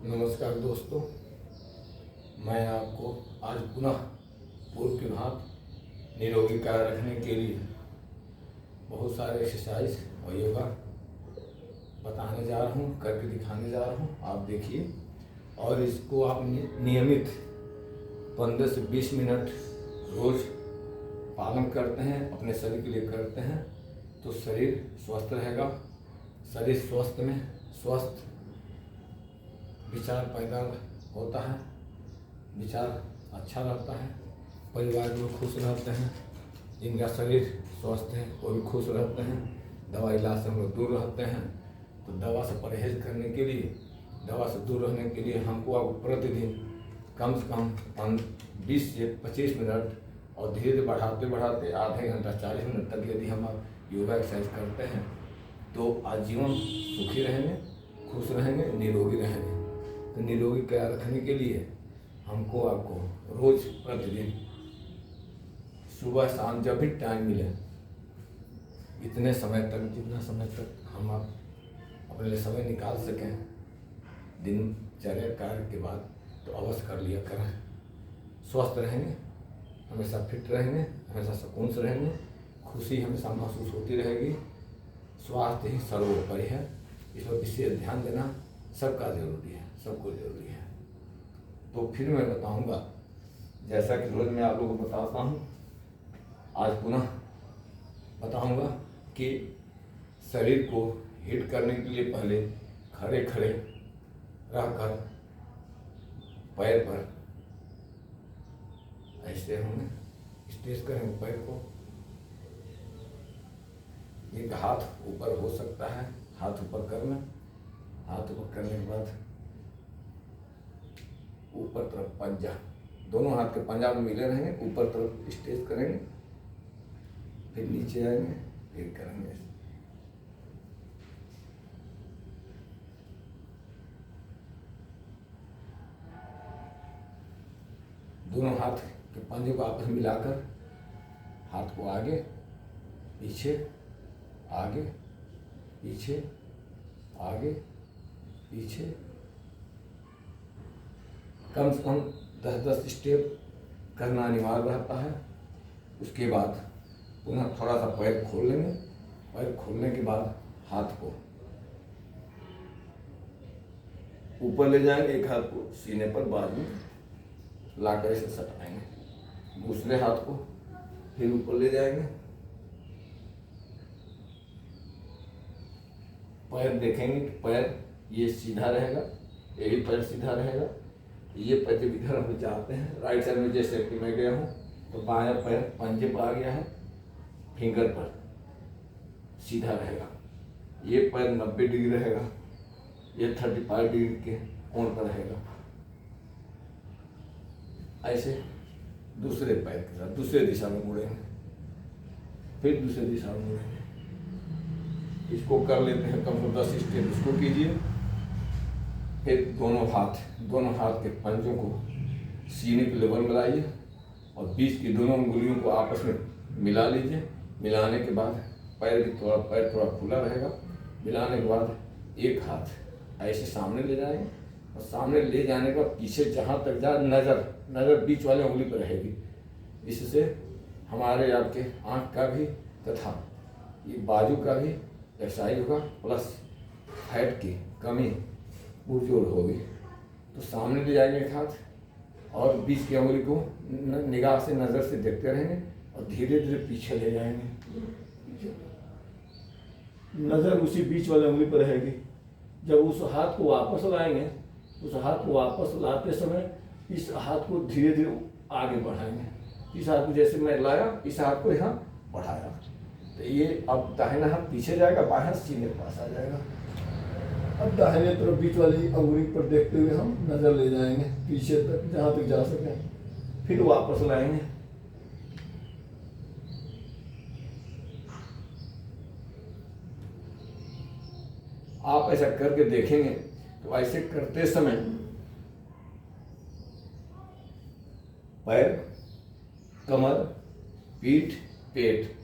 नमस्कार दोस्तों, मैं आपको आज पुनः पूर्व की भांति निरोगी काया रखने के लिए बहुत सारे एक्सरसाइज और योगा बताने जा रहा हूँ, करके दिखाने जा रहा हूँ। आप देखिए और इसको आप नियमित 15 से 20 मिनट रोज पालन करते हैं, अपने शरीर के लिए करते हैं तो शरीर स्वस्थ रहेगा। शरीर स्वस्थ में स्वस्थ विचार पैदा होता है, विचार अच्छा रहता है, परिवार में खुश रहते हैं, जिनका शरीर स्वस्थ है वो भी खुश रहते हैं। दवा इलाज से हम लोग दूर रहते हैं, तो दवा से परहेज करने के लिए, दवा से दूर रहने के लिए हमको अब प्रतिदिन कम से कम 20 से 25 मिनट और धीरे धीरे बढ़ाते बढ़ाते आधे घंटा 40 मिनट तक यदि हम योगा एक्सरसाइज करते हैं तो आजीवन सुखी रहेंगे, खुश रहेंगे, निरोगी रहेंगे। तो निरोगी काया रखने के लिए हमको आपको रोज प्रतिदिन सुबह शाम जब भी टाइम मिले इतने समय तक, जितना समय तक हम आप अपने लिए समय निकाल सकें दिनचर्या कार्य के बाद, तो अवश्य कर लिया करें। स्वस्थ रहेंगे, हमेशा फिट रहेंगे, हमेशा सुकून से रहेंगे, खुशी हमेशा महसूस होती रहेगी। स्वास्थ्य ही सर्वोपरि है, इस पर विशेष ध्यान देना सबका जरूरी है, सबको जरूरी है। तो फिर मैं बताऊंगा, जैसा कि रोज मैं आप लोगों को बताता हूँ, आज पुनः बताऊंगा कि शरीर को हिट करने के लिए पहले खड़े खड़े रहकर पैर पर ऐसे हमें स्ट्रेच करेंगे पैर को। एक हाथ ऊपर हो सकता है, हाथ ऊपर करना, हाथ ऊपर करने के बाद ऊपर तरफ पंजा, दोनों हाथ के पंजा में मिले रहेंगे, ऊपर तरफ स्ट्रेच करेंगे, फिर नीचे आएंगे, फिर करेंगे। दोनों हाथ के पंजे को आपस में मिलाकर हाथ को आगे पीछे, आगे पीछे, आगे पीछे, कम से कम 10-10 स्टेप करना अनिवार्य रहता है। उसके बाद पुनः थोड़ा सा पैर खोल लेंगे। पैर खोलने के बाद हाथ को ऊपर ले जाएंगे, एक हाथ को सीने पर बाजू लाकर से सटाएंगे, दूसरे हाथ को फिर ऊपर ले जाएंगे। पैर देखेंगे कि पैर ये सीधा रहेगा, यही पैर सीधा रहेगा। ये पैर जब इधर हम जाते हैं राइट साइड में, जैसे कि मैं गया हूँ तो बायां पैर पंजे पर आ गया है, फिंगर पर सीधा रहेगा। ये पैर 90 डिग्री रहेगा, ये 35 डिग्री के कोण पर रहेगा। ऐसे दूसरे पैर के साथ दूसरे दिशा में मुड़ेंगे, फिर दूसरे दिशा में मुड़ेंगे। इसको कर लेते हैं कम से कम 10 स्टेप, इसको कीजिए। फिर दोनों हाथ के पंजों को सीने के लेवल में लाइए और बीच की दोनों उंगलियों को आपस में मिला लीजिए। मिलाने के बाद पैर थोड़ा खुला रहेगा। मिलाने के बाद एक हाथ ऐसे सामने ले जाएंगे और सामने ले जाने के बाद पीछे जहाँ तक जाए नज़र बीच वाले उंगली पर रहेगी। इससे हमारे आपके आँख का भी तथा ये बाजू का भी एक्सरसाइज होगा, प्लस फैट की कमी पुरजोर होगी। तो सामने ले जाएंगे एक हाथ और बीच की उंगली को निगाह से, नज़र से देखते रहेंगे और धीरे धीरे पीछे ले जाएंगे। नज़र उसी बीच वाली उंगली पर रहेगी। जब उस हाथ को वापस लाएंगे, उस हाथ को वापस लाते समय इस हाथ को धीरे धीरे आगे बढ़ाएंगे। इस हाथ को जैसे मैं लाया, इस हाथ को यहाँ बढ़ाया, तो ये अब दाहिना हाथ पीछे जाएगा, बाएं हाथ सीने के पास आ जाएगा। अब दाहिने तरफ बीच वाली अंगुली पर देखते हुए हम नजर ले जाएंगे पीछे तक, जहाँ तक जा सके, फिर वापस लाएंगे। आप ऐसा करके देखेंगे तो ऐसे करते समय पैर, कमर, पीठ, पेट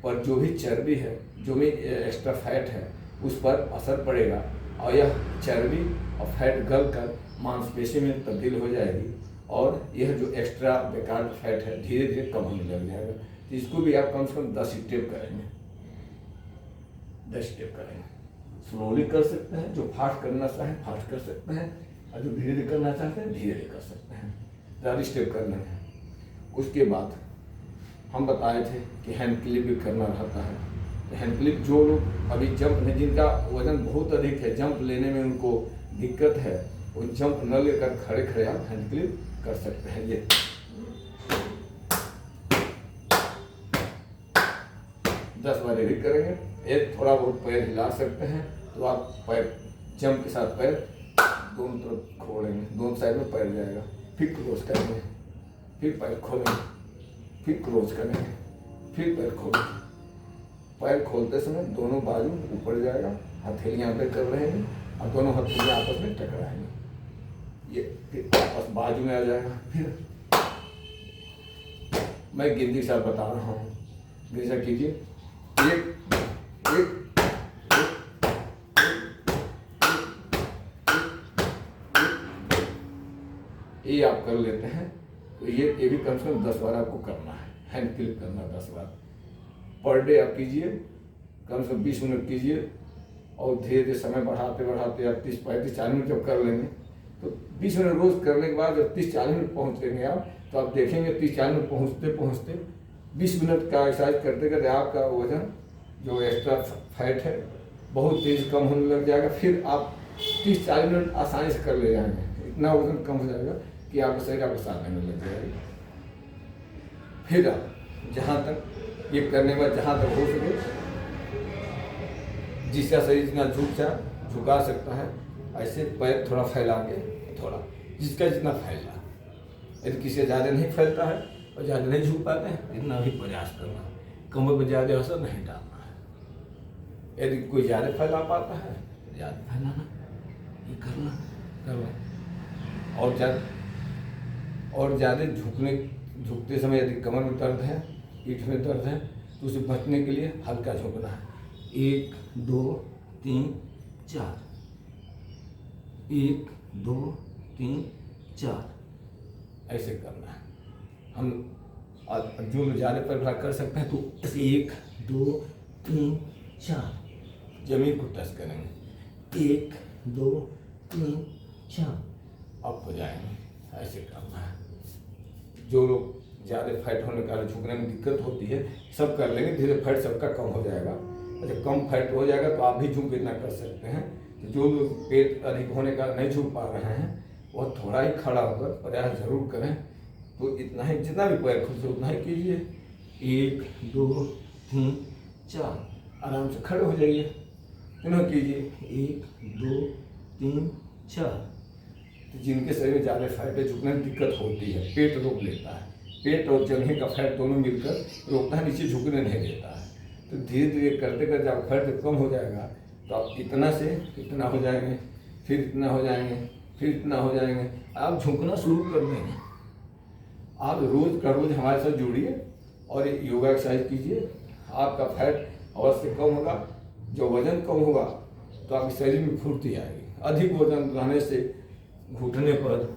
पर जो भी चर्बी है, जो भी एक्स्ट्रा फैट है, उस पर असर पड़ेगा और यह चर्बी और फैट गल कर मांसपेशी में तब्दील हो जाएगी और यह जो एक्स्ट्रा बेकार फैट है धीरे धीरे कम होने लग जाएगा। तो इसको भी आप कम से कम 10 स्टेप करेंगे, 10 स्टेप करेंगे। स्लोली कर सकते हैं, जो फास्ट करना चाहें फास्ट कर सकते हैं, और जो धीरे धीरे करना चाहते हैं धीरे धीरे कर सकते हैं। 4 स्टेप करने हैं। उसके बाद हम बताए थे कि हैंड क्लिप भी करना रहता है। तो हैंड क्लिप जो लोग अभी जंप में, जिनका वजन बहुत अधिक है, जंप लेने में उनको दिक्कत है, वो जंप न लेकर खड़े खड़े आप हैंड क्लिप कर सकते हैं। ये 10 बार भी करेंगे। एक थोड़ा बहुत पैर हिला सकते हैं तो आप पैर जंप के साथ पैर दोनों तरफ खोलेंगे, दोनों साइड में पैर जाएगा, फिर क्लोज करेंगे, फिर पैर खोलेंगे, फिर क्लोज करेंगे, फिर पैर खोलेंगे। पैर खोलते समय दोनोबाजू ऊपर जाएगा, हथेलियाँ पे कर रहे हैं और दोनों हथेलियाँ आपस में टकराएंगे। ये फिर आपस बाजू में आ जाएगा। फिर मैं गिनती के साथ बता रहा हूँ, गिनती से कीजिए। एक ये आप कर लेते हैं तो ये भी कम से कम 10 बार आपको करना है। हैंड क्लिप करना 10 बार पर डे आप कीजिए, कम से कम 20 मिनट कीजिए और धीरे धीरे समय बढ़ाते बढ़ाते आप 30-35-40 मिनट जब कर लेंगे तो 20 मिनट रोज करने के बाद जब 30-40 मिनट पहुँच लेंगे आप, तो आप देखेंगे 30-40 मिनट पहुँचते पहुँचते 20 मिनट का एक्सरसाइज करते करते आपका वजन जो एक्स्ट्रा फैट है बहुत तेज कम होने लग जाएगा। फिर आप 30-40 मिनट आसानी से कर ले जाएंगे, इतना वजन कम हो जाएगा कि आपका शरीर आपको साथ देने लग जाएगा। फिर आप जहाँ तक ये करने के बाद जहाँ तक हो सके, जिसका शरीर जितना झुका सकता है ऐसे पैर थोड़ा फैला के, थोड़ा जिसका जितना फैला, यदि किसी ज़्यादा नहीं फैलता है और ज़्यादा नहीं झुक पाते हैं, इतना भी प्रयास करना है। कमर पर ज़्यादा असर नहीं डालना है। यदि कोई ज़्यादा फैला पाता है ज़्यादा फैलाना, ये करना और ज़्यादा झुकते समय यदि कमर में दर्द है, पीठ में दर्द है, तो उसे बचने के लिए हल्का झुकना है। 1 2 3 4, 1 2 3 4 ऐसे करना है। हम जो लोग ज़्यादा पैर कर सकते हैं तो 1 2 3 4 जमीन को टच करेंगे, 1 2 3 4 अप हो जाएंगे। ऐसे करना है। जो लोग ज़्यादा फैट होने के कारण झुकने में दिक्कत होती है सब कर लेंगे, धीरे फैट सबका कम हो जाएगा। जब कम फैट हो जाएगा तो आप भी झुक इतना कर सकते हैं। तो जो लोग पेट अधिक होने का नहीं झुक पा रहे हैं वह थोड़ा ही खड़ा होकर प्रयास जरूर करें। तो इतना ही, जितना भी पैर खुद से उतना ही कीजिए। 1 2 3 4 आराम से खड़े हो जाइए, पुनः कीजिए 1 2 3 4। तो जिनके शरीर में ज़्यादा फैट है, झुकने में दिक्कत होती है, पेट रोक लेता है, पेट और जंघे का फैट दोनों मिलकर रोकता है, नीचे झुकने नहीं देता है। तो धीरे धीरे करते करते जब फैट कम हो जाएगा तो आप इतना से इतना हो जाएंगे, फिर इतना हो जाएंगे, फिर इतना हो जाएंगे, आप झुकना शुरू कर देंगे। आप रोज़ का रोज़ हमारे साथ जुड़िए और योगा एक्सरसाइज कीजिए। आपका फैट अवश्य कम होगा। जो वजन कम होगा तो आपके शरीर में फुर्ती आएगी। अधिक वजन रहने से घुटने पर,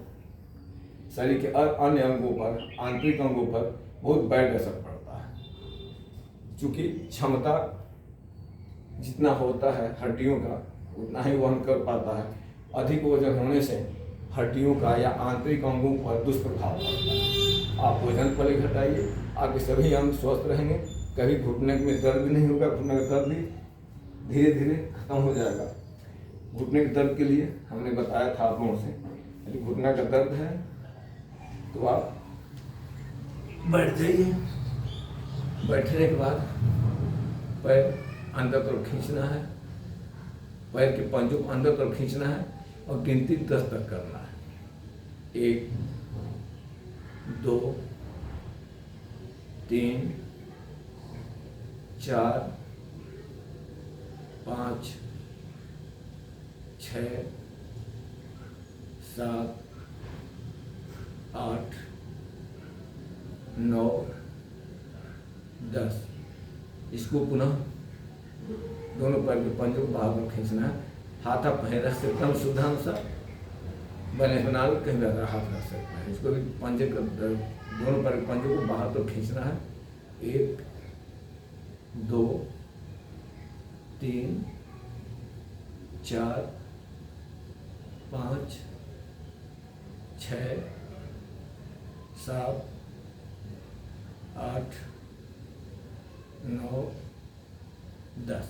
शरीर के अन्य अंगों पर, आंतरिक अंगों पर बहुत बैड असर पड़ता है। चूँकि क्षमता जितना होता है हड्डियों का उतना ही वहन कर पाता है। अधिक वजन होने से हड्डियों का या आंतरिक अंगों पर दुष्प्रभाव पड़ता है। आप वजन पहले घटाइए, आपके सभी अंग स्वस्थ रहेंगे, कभी घुटने में दर्द भी नहीं होगा। घुटने का दर्द भी धीरे धीरे खत्म हो जाएगा। घुटने के दर्द के लिए हमने बताया था आप लोगों से, यदि घुटने का दर्द है तो आप बैठ जाइए। बैठने के बाद पैर अंदर तरफ खींचना है, पैर के पंजों को अंदर तरफ खींचना है और गिनती 10 तक करना है। 1 2 3 4 5 6 7 8 9 10। इसको पुनः दोनों पैर के पंजों को बाहर खींचना है हाथा पहन रख सकते हैं शुद्धांश सा बने बना कहीं ज़्यादा हाथ रख सकते हैं। इसको भी पंजे का दोनों पर पंजे को बाहर तो खींचना है। 1 2 3 4 5 6 7 8 9 10।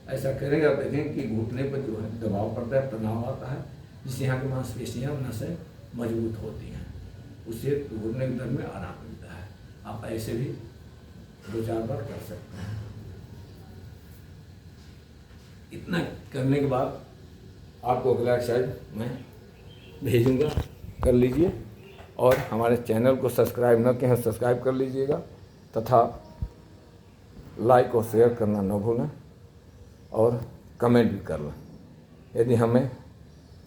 ऐसा करेंगे आप देखें कि घुटने पर जो है दबाव पड़ता है, तनाव आता है, जिससे यहाँ की मांसपेशियाँ नसें मजबूत होती हैं, उससे घुटने के दर्द में आराम मिलता है। आप ऐसे भी 2-4 बार कर सकते हैं। इतना करने के बाद आपको अगला एक्सरसाइज मैं भेजूँगा, कर लीजिए। और हमारे चैनल को सब्सक्राइब न किए सब्सक्राइब कर लीजिएगा तथा लाइक और शेयर करना न भूलें और कमेंट भी कर लें। यदि हमें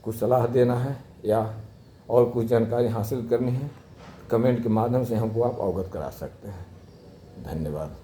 कुछ सलाह देना है या और कुछ जानकारी हासिल करनी है, कमेंट के माध्यम से हमको आप अवगत करा सकते हैं। धन्यवाद।